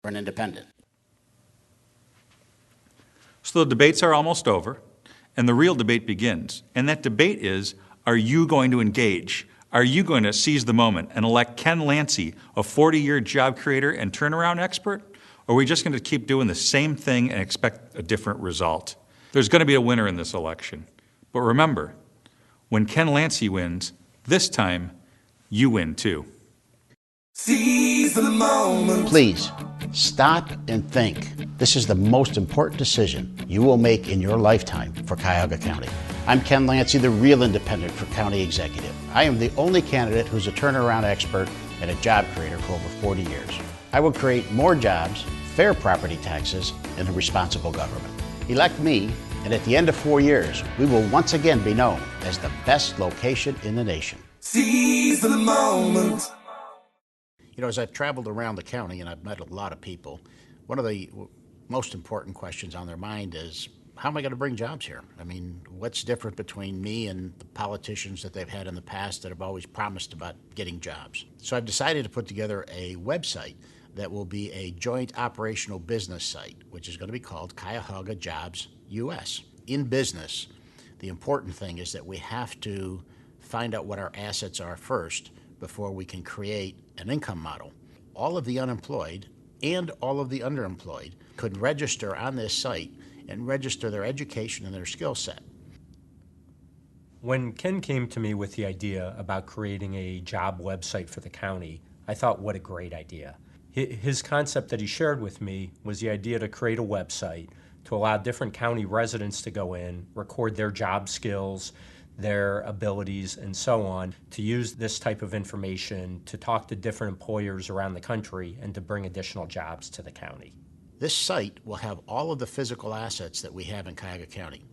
for an independent. So the debates are almost over, and the real debate begins. And that debate is, are you going to engage? Are you going to seize the moment and elect Ken Lanci, a 40-year job creator and turnaround expert? Or are we just going to keep doing the same thing and expect a different result? There's going to be a winner in this election. But remember, when Ken Lanci wins, this time, you win too. Seize the moment. Please, stop and think. This is the most important decision you will make in your lifetime for Cuyahoga County. I'm Ken Lanci, the real independent for county executive. I am the only candidate who's a turnaround expert and a job creator for over 40 years. I will create more jobs, fair property taxes, and a responsible government. Elect me, and at the end of 4 years, we will once again be known as the best location in the nation. Seize the moment. You know, as I've traveled around the county and I've met a lot of people, one of the most important questions on their mind is, how am I going to bring jobs here? I mean, what's different between me and the politicians that they've had in the past that have always promised about getting jobs? So I've decided to put together a website that will be a joint operational business site, which is going to be called Cuyahoga Jobs US. In business, the important thing is that we have to find out what our assets are first before we can create an income model. All of the unemployed and all of the underemployed could register on this site and register their education and their skill set. When Ken came to me with the idea about creating a job website for the county, I thought, what a great idea. His concept that he shared with me was the idea to create a website to allow different county residents to go in, record their job skills, their abilities, and so on, to use this type of information to talk to different employers around the country and to bring additional jobs to the county. This site will have all of the physical assets that we have in Cuyahoga County.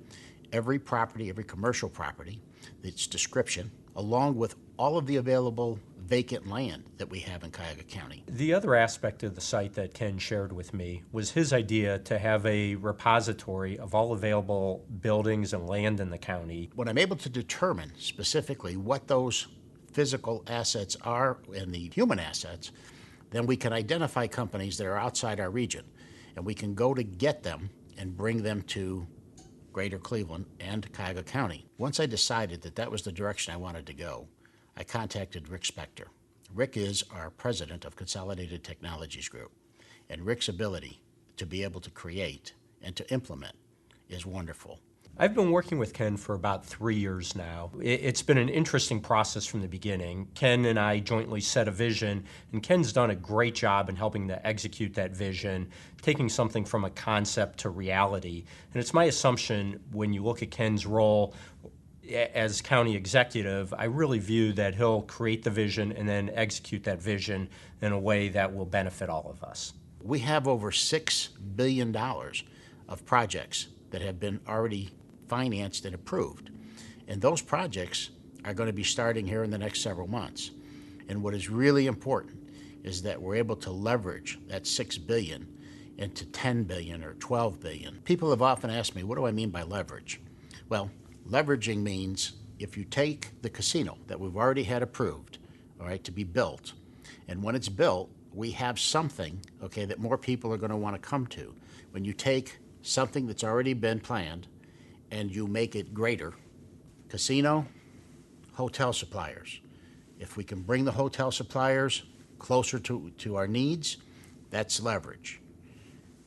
Every property, every commercial property, its description, along with all of the available vacant land that we have in Cuyahoga County. The other aspect of the site that Ken shared with me was his idea to have a repository of all available buildings and land in the county. When I'm able to determine specifically what those physical assets are and the human assets, then we can identify companies that are outside our region, and we can go to get them and bring them to Greater Cleveland and Cuyahoga County. Once I decided that that was the direction I wanted to go, I contacted Rick Spector. Rick is our president of Consolidated Technologies Group, and Rick's ability to be able to create and to implement is wonderful. I've been working with Ken for about 3 years now. It's been an interesting process from the beginning. Ken and I jointly set a vision, and Ken's done a great job in helping to execute that vision, taking something from a concept to reality. And it's my assumption when you look at Ken's role as county executive, I really view that he'll create the vision and then execute that vision in a way that will benefit all of us. We have over $6 billion of projects that have been already financed and approved. And those projects are going to be starting here in the next several months. And what is really important is that we're able to leverage that $6 billion into $10 billion or $12 billion. People have often asked me, what do I mean by leverage? Well, leveraging means if you take the casino that we've already had approved, all right, to be built, and when it's built, we have something, okay, that more people are going to want to come to. When you take something that's already been planned and you make it greater, casino, hotel suppliers. If we can bring the hotel suppliers closer to our needs, that's leverage.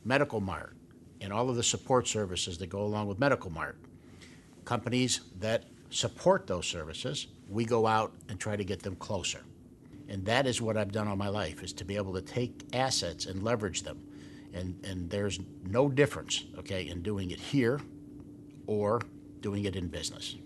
Medical Mart and all of the support services that go along with Medical Mart. Companies that support those services, we go out and try to get them closer. And that is what I've done all my life, is to be able to take assets and leverage them. And there's no difference, okay, in doing it here or doing it in business.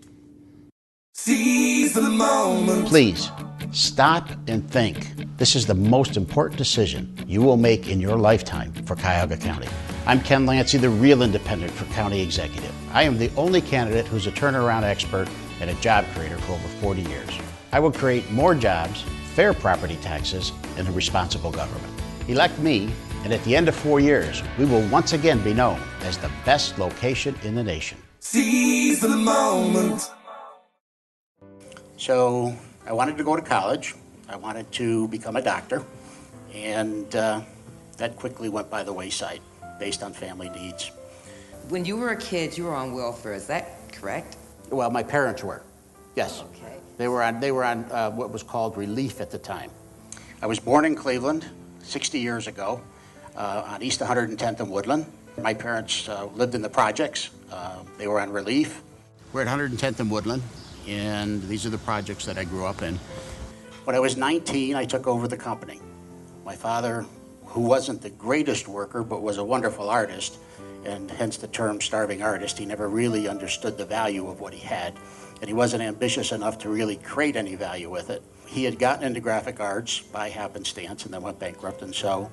Seize the moment. Please, stop and think. This is the most important decision you will make in your lifetime for Cuyahoga County. I'm Ken Lanci, the real independent for county executive. I am the only candidate who's a turnaround expert and a job creator for over 40 years. I will create more jobs, fair property taxes, and a responsible government. Elect me, and at the end of 4 years, we will once again be known as the best location in the nation. Seize the moment. So I wanted to go to college. I wanted to become a doctor. And that quickly went by the wayside based on family needs. When you were a kid, you were on welfare, is that correct? Well, my parents were, yes. Okay. They were on what was called relief at the time. I was born in Cleveland 60 years ago on East 110th and Woodland. My parents lived in the projects. They were on relief. We're at 110th and Woodland, and these are the projects that I grew up in. When I was 19, I took over the company. My father, who wasn't the greatest worker, but was a wonderful artist, and hence the term starving artist, he never really understood the value of what he had, and he wasn't ambitious enough to really create any value with it. He had gotten into graphic arts by happenstance and then went bankrupt, and so,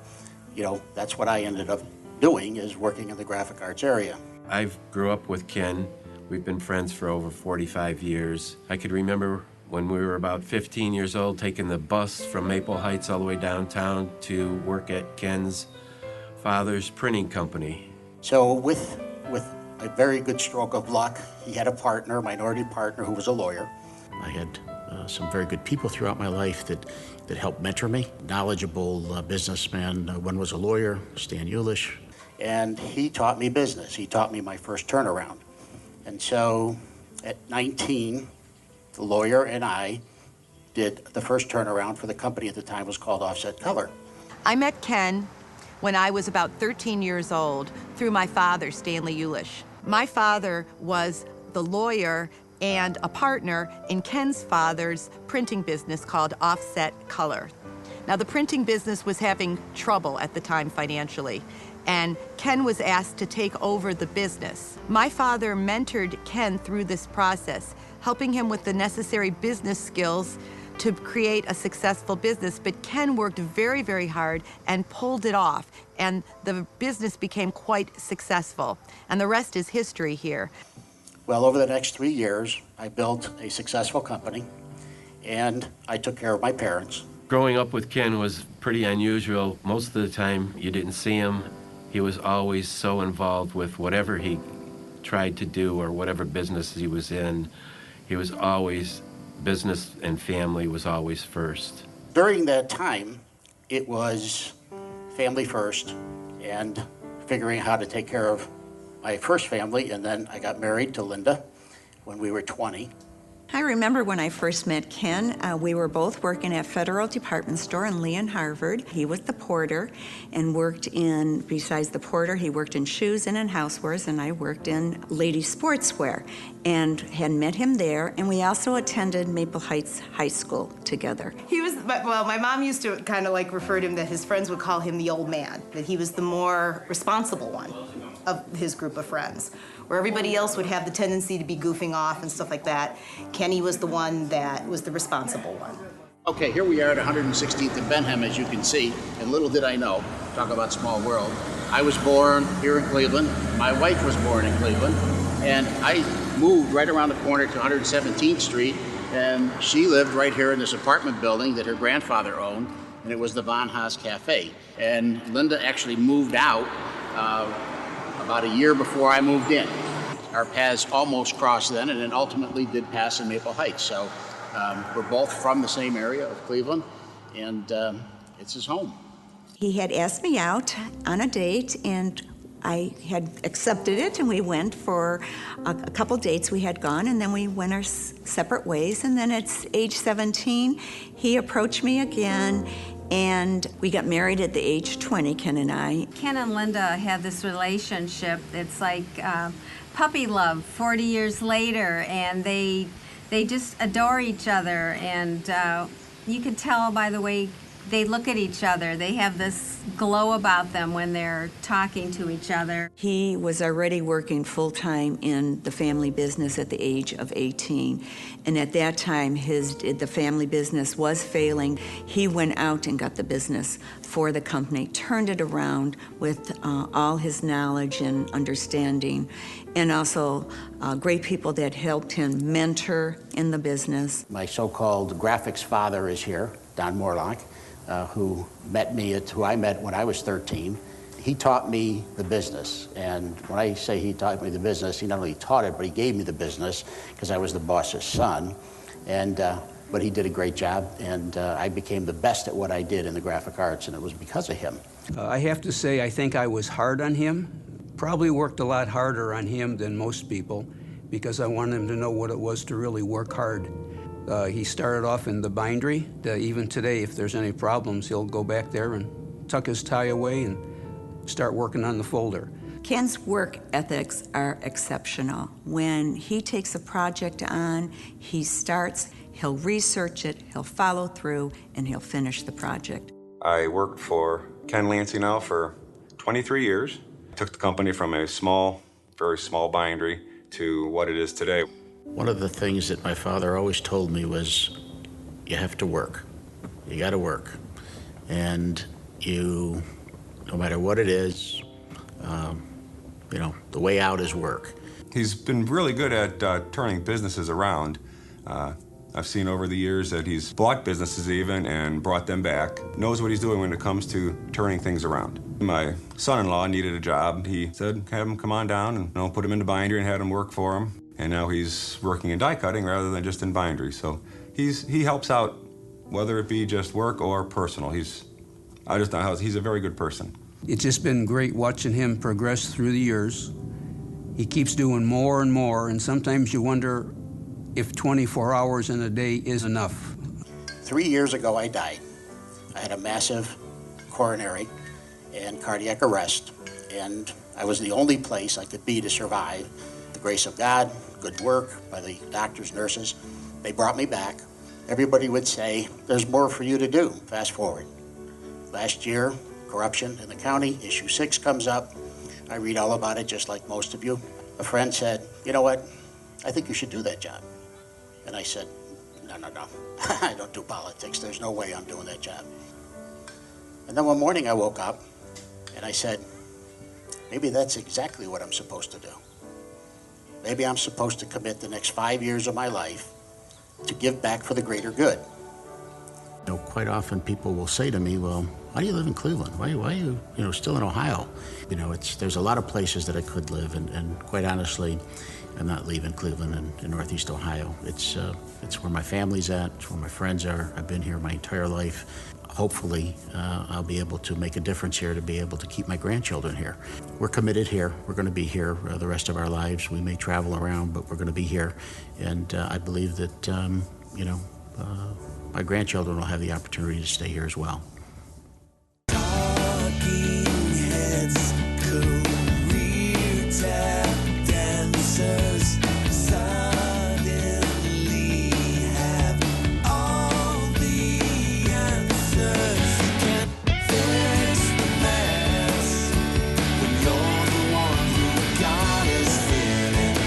that's what I ended up doing, is working in the graphic arts area. I grew up with Ken. We've been friends for over 45 years. I could remember when we were about 15 years old taking the bus from Maple Heights all the way downtown to work at Ken's father's printing company. So with a very good stroke of luck, he had a partner, a minority partner, who was a lawyer. I had some very good people throughout my life that helped mentor me. Knowledgeable businessman. One was a lawyer, Stan Eulish, and he taught me business. He taught me my first turnaround. And so at 19, the lawyer and I did the first turnaround for the company at the time. Was called Offset Color. I met Ken when I was about 13 years old through my father, Stanley Eulish. My father was the lawyer and a partner in Ken's father's printing business called Offset Color. Now, the printing business was having trouble at the time financially, and Ken was asked to take over the business. My father mentored Ken through this process, helping him with the necessary business skills to create a successful business, but Ken worked very, very hard and pulled it off, and the business became quite successful. And the rest is history here. Well, over the next 3 years, I built a successful company, and I took care of my parents. Growing up with Ken was pretty unusual. Most of the time you didn't see him. He was always so involved with whatever he tried to do or whatever business he was in. He was always, business and family was always first. During that time, it was family first and figuring out how to take care of my first family, and then I got married to Linda when we were 20. I remember when I first met Ken, we were both working at Federal Department Store in Lee and Harvard. He was the porter and worked in, besides the porter, he worked in shoes and in housewares, and I worked in ladies sportswear, and had met him there. And we also attended Maple Heights High School together. He was, well, my mom used to kind of refer to him that his friends would call him the old man, that he was the more responsible one of his group of friends. Where everybody else would have the tendency to be goofing off and stuff like that, Kenny was the one that was the responsible one. Okay, here we are at 116th and Benham, as you can see, and little did I know, talk about small world. I was born here in Cleveland, my wife was born in Cleveland, and I moved right around the corner to 117th Street, and she lived right here in this apartment building that her grandfather owned, and it was the Von Haas Cafe. And Linda actually moved out about a year before I moved in. Our paths almost crossed then, and then ultimately did pass in Maple Heights. So we're both from the same area of Cleveland, and it's his home. He had asked me out on a date, and I had accepted it, and we went for a couple dates we had gone, and then we went our separate ways. And then at age 17, he approached me again, and we got married at the age 20, Ken and I. Ken and Linda had this relationship. It's like puppy love 40 years later, and they just adore each other. And you could tell by the way they look at each other. They have this glow about them when they're talking to each other. He was already working full-time in the family business at the age of 18. And at that time, the family business was failing. He went out and got the business for the company, turned it around with all his knowledge and understanding, and also great people that helped him mentor in the business. My so-called graphics father is here, Don Morlock, who I met when I was 13. He taught me the business, and when I say he taught me the business, he not only taught it, but he gave me the business because I was the boss's son. And but he did a great job, and I became the best at what I did in the graphic arts, and it was because of him. I have to say, I think I was hard on him. Probably worked a lot harder on him than most people because I wanted him to know what it was to really work hard. He started off in the bindery. Even today, if there's any problems, he'll go back there and tuck his tie away and start working on the folder. Ken's work ethics are exceptional. When he takes a project on, he starts, he'll research it, he'll follow through, and he'll finish the project. I worked for Ken Lanci now for 23 years. Took the company from a small, very small bindery to what it is today. One of the things that my father always told me was, you have to work. You got to work. And you, no matter what it is, you know, the way out is work. He's been really good at turning businesses around. I've seen over the years that he's bought businesses even and brought them back. Knows what he's doing when it comes to turning things around. My son-in-law needed a job. He said, have him come on down and put him into bindery and had him work for him. And now he's working in die cutting rather than just in bindery. So he helps out, whether it be just work or personal. I just know how he's a very good person. It's just been great watching him progress through the years. He keeps doing more and more, and sometimes you wonder if 24 hours in a day is enough. 3 years ago, I died. I had a massive coronary and cardiac arrest, and I was the only place I could be to survive. The grace of God, good work by the doctors, nurses, they brought me back. Everybody would say, there's more for you to do. Fast forward. Last year, corruption in the county, issue 6 comes up. I read all about it just like most of you. A friend said, you know what, I think you should do that job. And I said, no, I don't do politics. There's no way I'm doing that job. And then one morning I woke up and I said, maybe that's exactly what I'm supposed to do. Maybe I'm supposed to commit the next 5 years of my life to give back for the greater good. You know, quite often people will say to me, well, why do you live in Cleveland? Why are you still in Ohio? You know, there's a lot of places that I could live, and quite honestly, I'm not leaving Cleveland and Northeast Ohio. It's where my family's at, it's where my friends are. I've been here my entire life. Hopefully, I'll be able to make a difference here to be able to keep my grandchildren here. We're committed here. We're going to be here the rest of our lives. We may travel around, but we're going to be here. And I believe that, my grandchildren will have the opportunity to stay here as well. Talking heads, career tap dancers, suddenly have all the answers. You can't fix the mess when you're the one who God is feeling.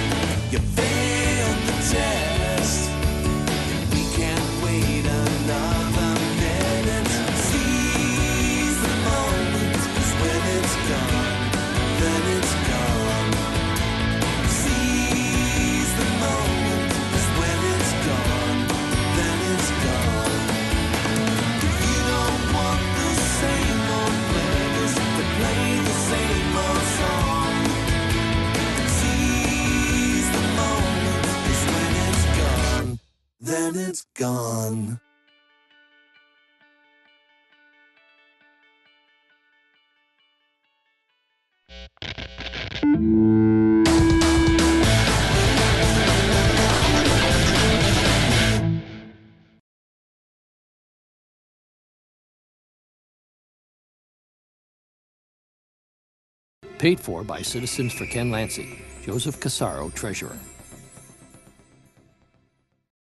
You failed the test, and we can't wait another minute. Seize the moment, 'cause when it's gone, then it's gone. Seize the moment, 'cause when it's gone, then it's gone. If you don't want the same old players to play the same old song, seize the moment, 'cause when it's gone, then it's gone. Paid for by Citizens for Ken Lanci. Joseph Casaro, Treasurer.